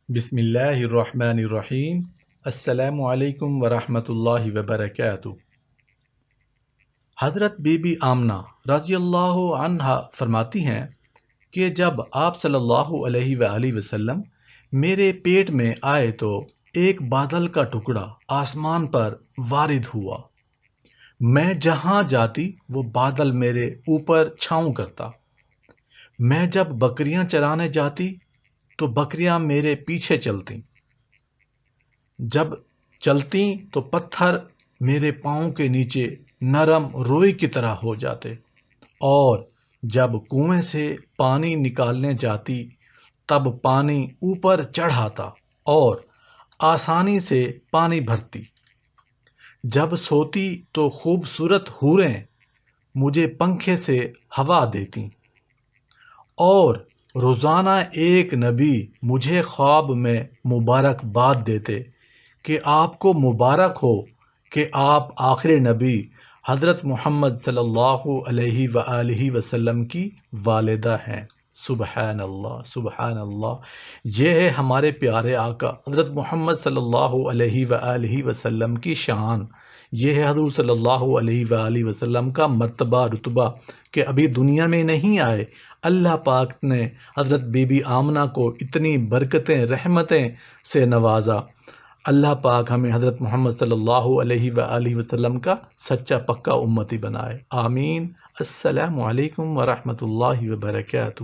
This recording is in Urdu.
بسم اللہ الرحمن الرحیم۔ السلام علیکم ورحمۃ اللہ وبرکاتہ۔ حضرت بی بی آمنہ رضی اللہ عنہا فرماتی ہیں کہ جب آپ صلی اللہ علیہ وآلہ وسلم میرے پیٹ میں آئے تو ایک بادل کا ٹکڑا آسمان پر وارد ہوا۔ میں جہاں جاتی وہ بادل میرے اوپر چھاؤں کرتا۔ میں جب بکریاں چرانے جاتی تو بکریاں میرے پیچھے چلتیں۔ جب چلتی تو پتھر میرے پاؤں کے نیچے نرم روئی کی طرح ہو جاتے، اور جب کنویں سے پانی نکالنے جاتی تب پانی اوپر چڑھ آتا اور آسانی سے پانی بھرتی۔ جب سوتی تو خوبصورت حوریں مجھے پنکھے سے ہوا دیتی، اور روزانہ ایک نبی مجھے خواب میں مبارکباد دیتے کہ آپ کو مبارک ہو کہ آپ آخری نبی حضرت محمد صلی اللہ علیہ وآلہ وسلم کی والدہ ہیں۔ سبحان اللہ، سبحان اللہ۔ یہ ہے ہمارے پیارے آقا حضرت محمد صلی اللہ علیہ وآلہ وسلم کی شان۔ یہ ہے حضور صلی اللہ علیہ وآلہ وسلم کا مرتبہ، رتبہ، کہ ابھی دنیا میں نہیں آئے، اللہ پاک نے حضرت بی بی آمنہ کو اتنی برکتیں، رحمتیں سے نوازا۔ اللہ پاک ہمیں حضرت محمد صلی اللہ علیہ وآلہ وسلم کا سچا پکا امتی بنائے، آمین۔ السلام علیکم ورحمۃ اللہ وبرکاتہ۔